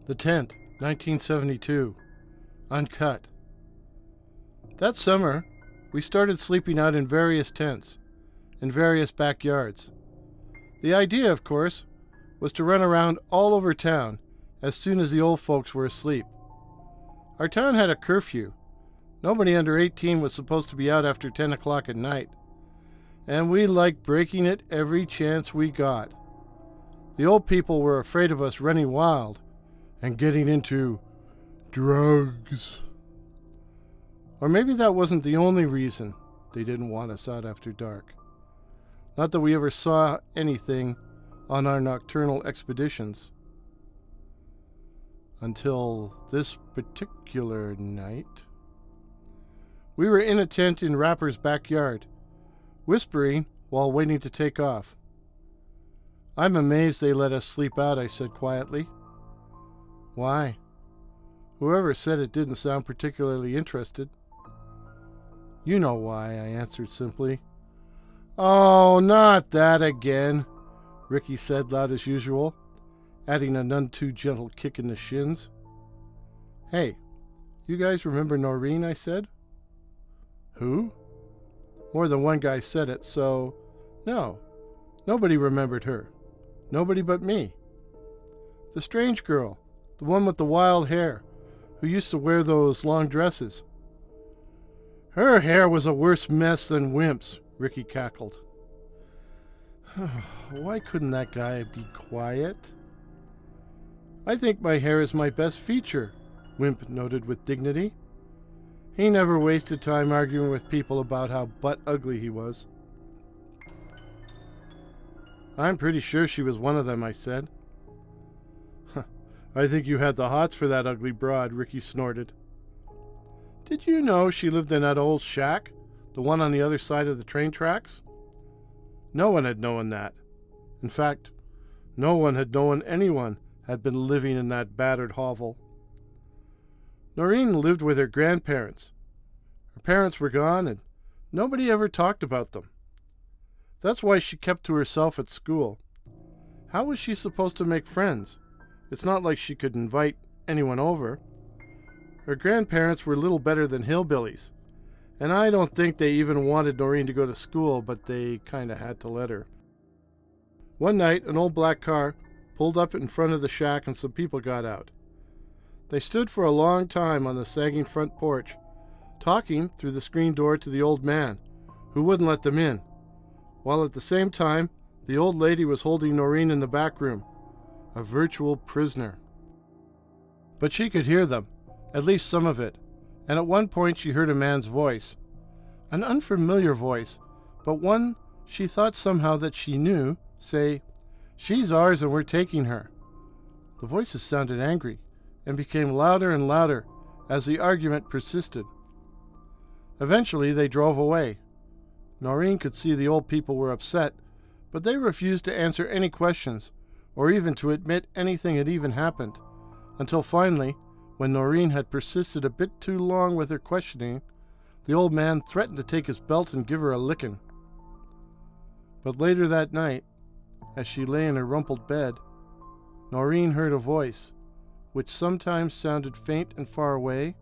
The Tent, 1972. Uncut. That summer, we started sleeping out in various tents, in various backyards. The idea, of course, was to run around all over town as soon as the old folks were asleep. Our town had a curfew. Nobody under 18 was supposed to be out after 10 o'clock at night, and we liked breaking it every chance we got. The old people were afraid of us running wild and getting into drugs. Or maybe that wasn't the only reason they didn't want us out after dark. Not that we ever saw anything on our nocturnal expeditions. Until this particular night. We were in a tent in Rapper's backyard, whispering while waiting to take off. "I'm amazed they let us sleep out," I said quietly. "Why?" Whoever said it didn't sound particularly interested. "You know why," I answered simply. "Oh, not that again," Ricky said loud as usual, adding a none too gentle kick in the shins. "Hey, you guys remember Noreen?" I said. "Who?" More than one guy said it, so no, nobody remembered her. Nobody but me. The strange girl, the one with the wild hair, who used to wear those long dresses. "Her hair was a worse mess than Wimp's," Ricky cackled. Why couldn't that guy be quiet? "I think my hair is my best feature," Wimp noted with dignity. He never wasted time arguing with people about how butt ugly he was. "I'm pretty sure she was one of them," I said. "I think you had the hots for that ugly broad," Ricky snorted. "Did you know she lived in that old shack, the one on the other side of the train tracks?" No one had known that. In fact, no one had known anyone had been living in that battered hovel. Noreen lived with her grandparents. Her parents were gone, and nobody ever talked about them. That's why she kept to herself at school. How was she supposed to make friends? It's not like she could invite anyone over. Her grandparents were little better than hillbillies, and I don't think they even wanted Noreen to go to school, but they kinda had to let her. One night, an old black car pulled up in front of the shack and some people got out. They stood for a long time on the sagging front porch, talking through the screen door to the old man, who wouldn't let them in, while at the same time, the old lady was holding Noreen in the back room, a virtual prisoner. But she could hear them, at least some of it, and at one point she heard a man's voice, an unfamiliar voice, but one she thought somehow that she knew, say, "She's ours and we're taking her." The voices sounded angry, and became louder and louder as the argument persisted. Eventually they drove away. Noreen could see the old people were upset, but they refused to answer any questions, or even to admit anything had even happened, until finally, when Noreen had persisted a bit too long with her questioning, the old man threatened to take his belt and give her a licking. But later that night, as she lay in her rumpled bed, Noreen heard a voice, which sometimes sounded faint and far away,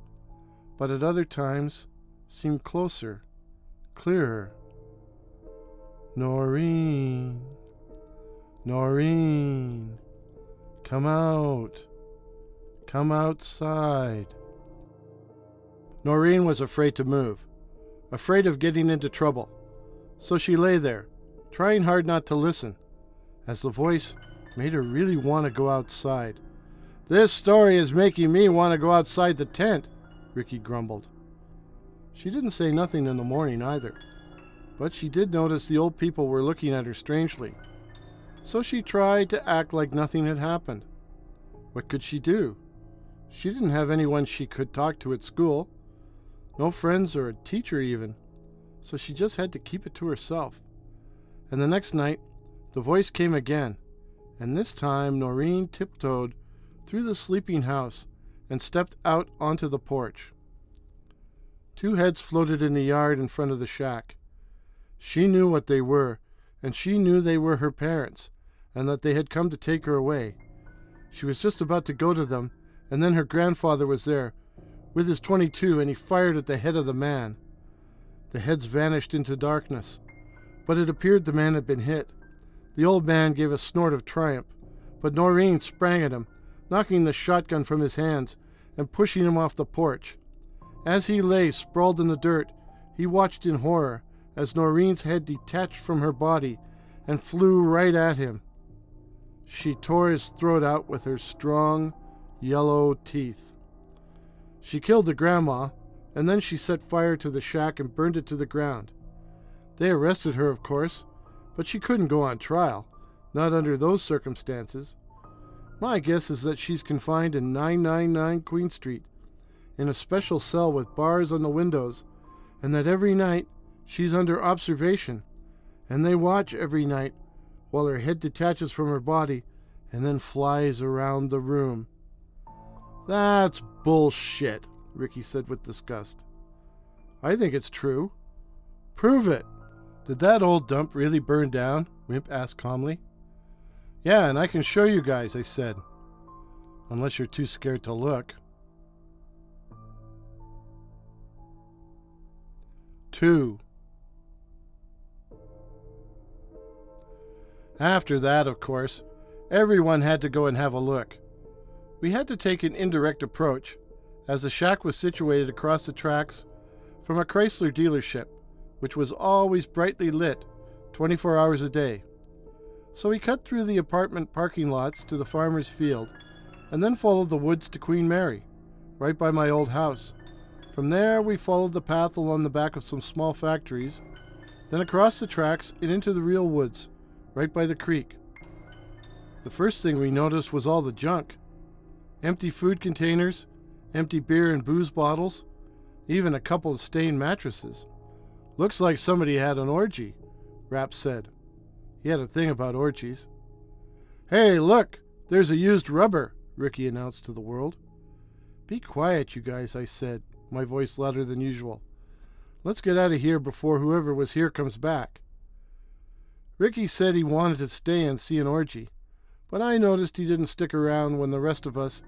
but at other times seemed closer, clearer. "Noreen, Noreen, come out, come outside." Noreen was afraid to move, afraid of getting into trouble, so she lay there, trying hard not to listen, as the voice made her really want to go outside. "This story is making me want to go outside the tent," Ricky grumbled. She didn't say nothing in the morning either, but she did notice the old people were looking at her strangely, so she tried to act like nothing had happened. What could she do? She didn't have anyone she could talk to at school, no friends or a teacher even, so she just had to keep it to herself. And the next night, the voice came again, and this time Noreen tiptoed through the sleeping house and stepped out onto the porch. Two heads floated in the yard in front of the shack. She knew what they were, and she knew they were her parents, and that they had come to take her away. She was just about to go to them, and then her grandfather was there, with his .22, and he fired at the head of the man. The heads vanished into darkness, but it appeared the man had been hit. The old man gave a snort of triumph, but Noreen sprang at him, knocking the shotgun from his hands and pushing him off the porch. As he lay sprawled in the dirt, he watched in horror as Noreen's head detached from her body and flew right at him. She tore his throat out with her strong, yellow teeth. She killed the grandma, and then she set fire to the shack and burned it to the ground. They arrested her, of course, but she couldn't go on trial, not under those circumstances. My guess is that she's confined in 999 Queen Street, in a special cell with bars on the windows, and that every night she's under observation, and they watch every night while her head detaches from her body and then flies around the room. That's bullshit, Ricky said with disgust. I think it's true. Prove it. Did that old dump really burn down? Wimp asked calmly. Yeah, and I can show you guys, I said. Unless you're too scared to look. 2. After that, of course, everyone had to go and have a look. We had to take an indirect approach, as the shack was situated across the tracks from a Chrysler dealership, which was always brightly lit 24 hours a day. So we cut through the apartment parking lots to the farmer's field, and then followed the woods to Queen Mary, right by my old house. From there, we followed the path along the back of some small factories, then across the tracks and into the real woods, right by the creek. The first thing we noticed was all the junk. Empty food containers, empty beer and booze bottles, even a couple of stained mattresses. Looks like somebody had an orgy, Rapp said. He had a thing about orgies. Hey, look, there's a used rubber, Ricky announced to the world. Be quiet, you guys, I said, my voice louder than usual. Let's get out of here before whoever was here comes back. Ricky said he wanted to stay and see an orgy, but I noticed he didn't stick around when the rest of us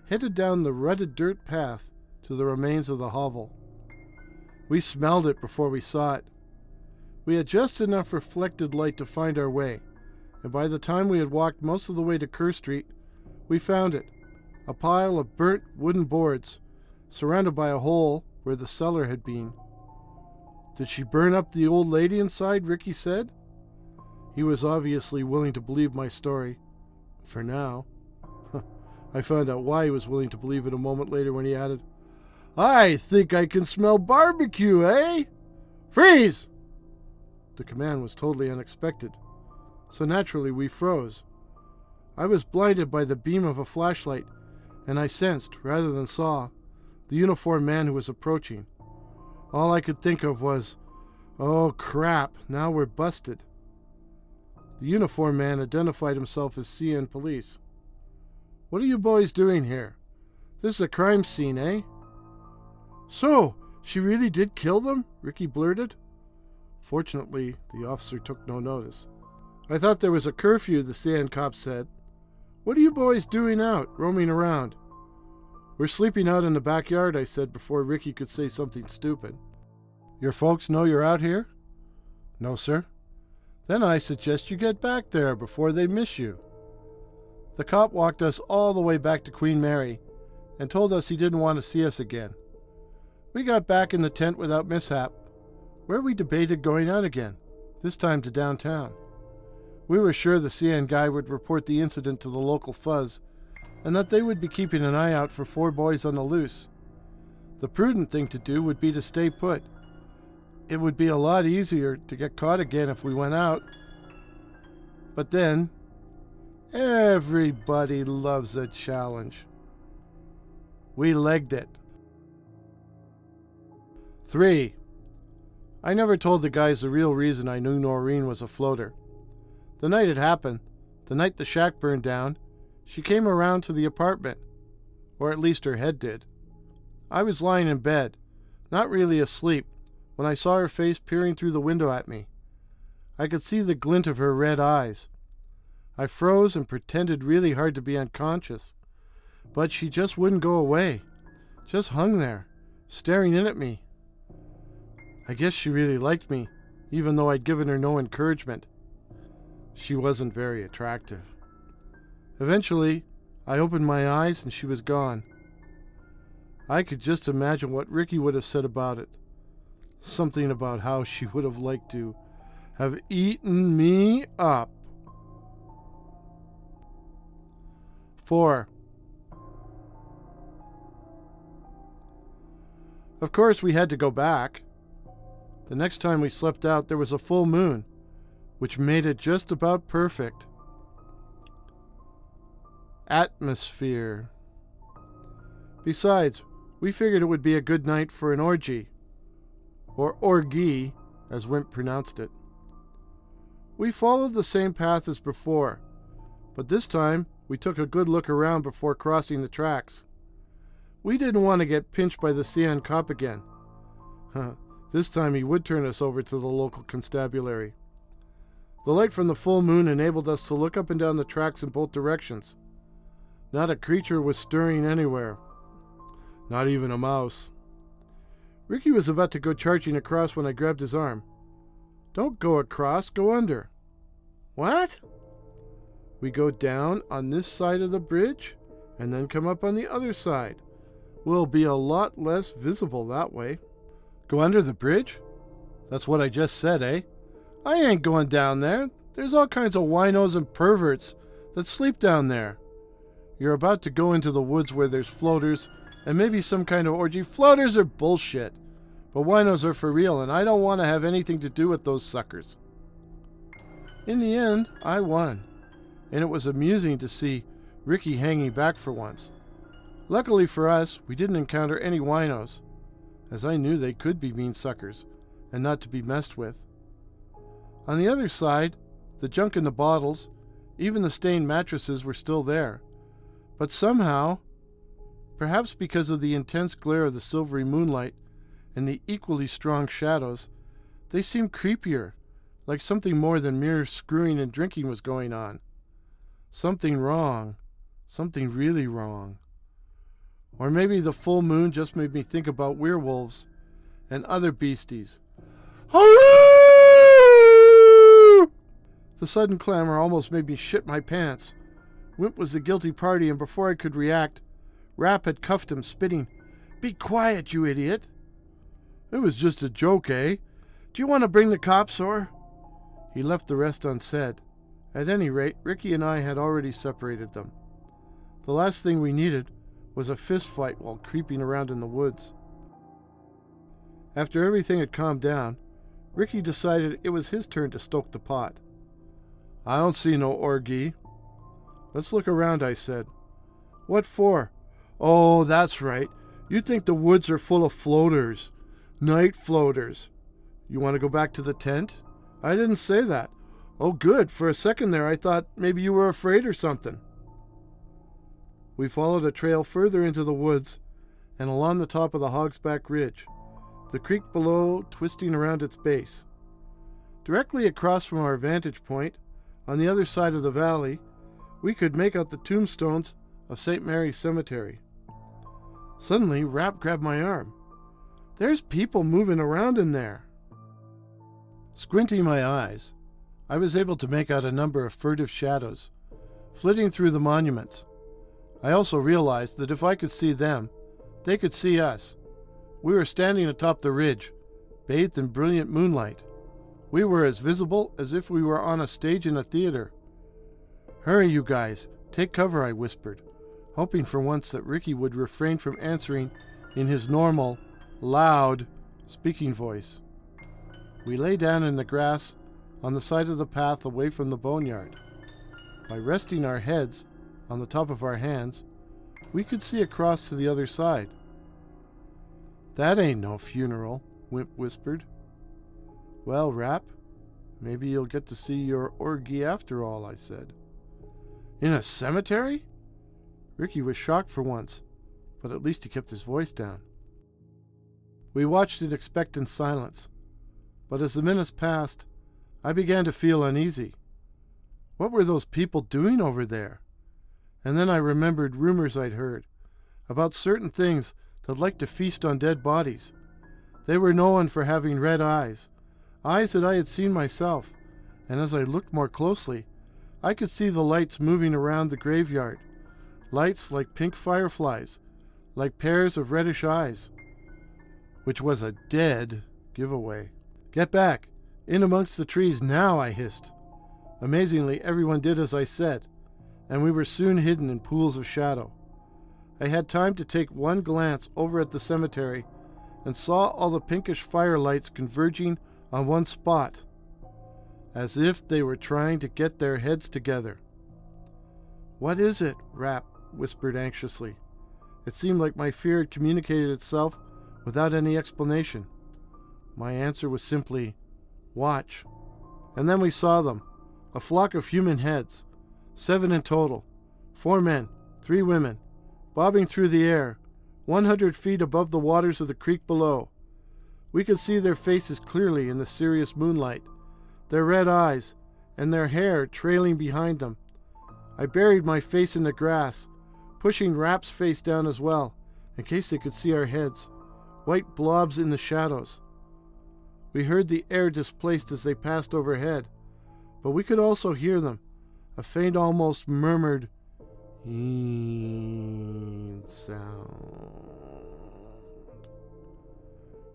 headed down the rutted dirt path to the remains of the hovel. We smelled it before we saw it. We had just enough reflected light to find our way, and by the time we had walked most of the way to Kerr Street, we found it, a pile of burnt wooden boards, surrounded by a hole where the cellar had been. Did she burn up the old lady inside? Ricky said. He was obviously willing to believe my story. For now. I found out why he was willing to believe it a moment later when he added, I think I can smell barbecue, eh? Freeze! The command was totally unexpected, so naturally we froze. I was blinded by the beam of a flashlight, and I sensed, rather than saw, the uniformed man who was approaching. All I could think of was, oh crap, now we're busted. The uniformed man identified himself as CN Police. What are you boys doing here? This is a crime scene, eh? So, she really did kill them? Ricky blurted. Fortunately, the officer took no notice. I thought there was a curfew, the CN cop said. What are you boys doing out, roaming around? We're sleeping out in the backyard, I said before Ricky could say something stupid. Your folks know you're out here? No, sir. Then I suggest you get back there before they miss you. The cop walked us all the way back to Queen Mary and told us he didn't want to see us again. We got back in the tent without mishap, where we debated going out again, this time to downtown. We were sure the CN guy would report the incident to the local fuzz, and that they would be keeping an eye out for 4 boys on the loose. The prudent thing to do would be to stay put. It would be a lot easier to get caught again if we went out. But then, everybody loves a challenge. We legged it. 3. I never told the guys the real reason I knew Noreen was a floater. The night it happened, the night the shack burned down, she came around to the apartment, or at least her head did. I was lying in bed, not really asleep, when I saw her face peering through the window at me. I could see the glint of her red eyes. I froze and pretended really hard to be unconscious. But she just wouldn't go away. Just hung there, staring in at me. I guess she really liked me, even though I'd given her no encouragement. She wasn't very attractive. Eventually, I opened my eyes and she was gone. I could just imagine what Ricky would have said about it. Something about how she would have liked to have eaten me up. 4. Of course, we had to go back. The next time we slept out, there was a full moon, which made it just about perfect. Atmosphere. Besides, we figured it would be a good night for an orgy. Or orgy, as Wimp pronounced it. We followed the same path as before, but this time we took a good look around before crossing the tracks. We didn't want to get pinched by the CN cop again. This time he would turn us over to the local constabulary. The light from the full moon enabled us to look up and down the tracks in both directions. Not a creature was stirring anywhere. Not even a mouse. Ricky was about to go charging across when I grabbed his arm. Don't go across, go under. What? We go down on this side of the bridge and then come up on the other side. We'll be a lot less visible that way. Go under the bridge? That's what I just said, eh? I ain't going down there. There's all kinds of winos and perverts that sleep down there. You're about to go into the woods where there's floaters and maybe some kind of orgy. Floaters are bullshit, but winos are for real, and I don't want to have anything to do with those suckers. In the end, I won, and it was amusing to see Ricky hanging back for once. Luckily for us, we didn't encounter any winos, as I knew they could be mean suckers and not to be messed with. On the other side, the junk in the bottles, even the stained mattresses were still there. But somehow, perhaps because of the intense glare of the silvery moonlight and the equally strong shadows, they seemed creepier, like something more than mere screwing and drinking was going on. Something wrong. Something really wrong. Or maybe the full moon just made me think about werewolves and other beasties. The sudden clamor almost made me shit my pants. Wimp was the guilty party, and before I could react, Rap had cuffed him, spitting, "Be quiet, you idiot." "It was just a joke, eh? Do you want to bring the cops, or?" He left the rest unsaid. At any rate, Ricky and I had already separated them. The last thing we needed was a fist fight while creeping around in the woods. After everything had calmed down, Ricky decided it was his turn to stoke the pot. "I don't see no orgy." "Let's look around," I said. "What for?" "Oh, that's right. You think the woods are full of floaters. Nightfloaters. You want to go back to the tent?" "I didn't say that." "Oh, good. For a second there, I thought maybe you were afraid or something." We followed a trail further into the woods and along the top of the Hogsback Ridge, the creek below twisting around its base. Directly across from our vantage point, on the other side of the valley, we could make out the tombstones of St. Mary's Cemetery. Suddenly, Rap grabbed my arm. "There's people moving around in there." Squinting my eyes, I was able to make out a number of furtive shadows, flitting through the monuments. I also realized that if I could see them, they could see us. We were standing atop the ridge, bathed in brilliant moonlight. We were as visible as if we were on a stage in a theater. "Hurry, you guys. Take cover," I whispered, hoping for once that Ricky would refrain from answering in his normal, loud, speaking voice. We lay down in the grass on the side of the path away from the boneyard. By resting our heads on the top of our hands, we could see across to the other side. "That ain't no funeral," Wimp whispered. "Well, Rap, maybe you'll get to see your orgy after all," I said. "In a cemetery?" Ricky was shocked for once, but at least he kept his voice down. We watched in expectant silence, but as the minutes passed, I began to feel uneasy. What were those people doing over there? And then I remembered rumors I'd heard about certain things that liked to feast on dead bodies. They were known for having red eyes, eyes that I had seen myself, and as I looked more closely, I could see the lights moving around the graveyard, lights like pink fireflies, like pairs of reddish eyes, which was a dead giveaway. "Get back, in amongst the trees now," I hissed. Amazingly, everyone did as I said, and we were soon hidden in pools of shadow. I had time to take one glance over at the cemetery and saw all the pinkish firelights converging on one spot, as if they were trying to get their heads together. "What is it?" Rap whispered anxiously. It seemed like my fear had communicated itself without any explanation. My answer was simply, "Watch." And then we saw them, a flock of human heads, 7 in total, 4 men, 3 women, bobbing through the air, 100 feet above the waters of the creek below. We could see their faces clearly in the serious moonlight, their red eyes, and their hair trailing behind them. I buried my face in the grass, pushing Rap's face down as well, in case they could see our heads, white blobs in the shadows. We heard the air displaced as they passed overhead, but we could also hear them, a faint, almost murmured sound.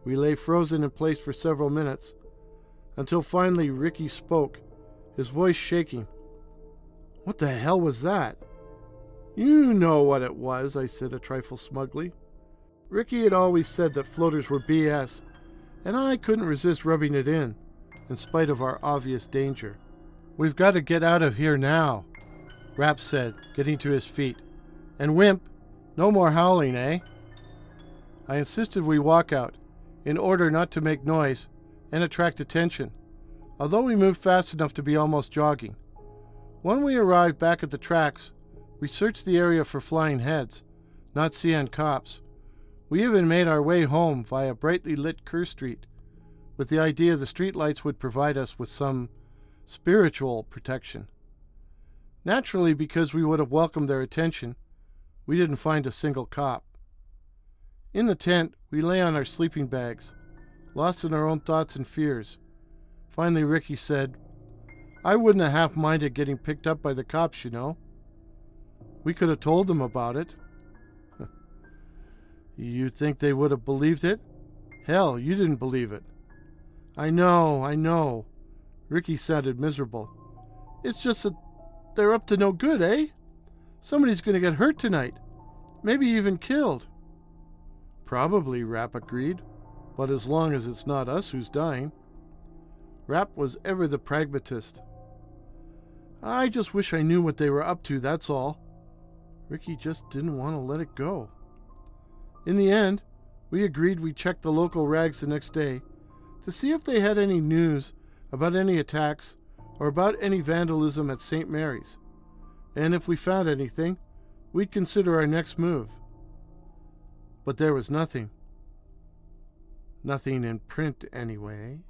We lay frozen in place for several minutes, until finally Ricky spoke, his voice shaking. "What the hell was that?" "You know what it was," I said a trifle smugly. Ricky had always said that floaters were BS, and I couldn't resist rubbing it in spite of our obvious danger. "We've got to get out of here now," Rap said, getting to his feet. "And Wimp, no more howling, eh?" I insisted we walk out, in order not to make noise and attract attention, although we moved fast enough to be almost jogging. When we arrived back at the tracks, we searched the area for flying heads, not seeing cops. We even made our way home via brightly lit Kerr Street, with the idea the streetlights would provide us with some spiritual protection. Naturally, because we would have welcomed their attention, we didn't find a single cop. In the tent, we lay on our sleeping bags, lost in our own thoughts and fears. Finally, Ricky said, "I wouldn't have half minded getting picked up by the cops, you know. We could have told them about it." "You think they would have believed it? Hell, you didn't believe it." I know. Ricky sounded miserable. "It's just that they're up to no good, eh? Somebody's going to get hurt tonight. Maybe even killed." "Probably," Rap agreed. "But as long as it's not us who's dying." Rap was ever the pragmatist. "I just wish I knew what they were up to, that's all." Ricky just didn't want to let it go. In the end, we agreed we'd check the local rags the next day to see if they had any news about any attacks or about any vandalism at St. Mary's. And if we found anything, we'd consider our next move. But there was nothing. Nothing in print, anyway.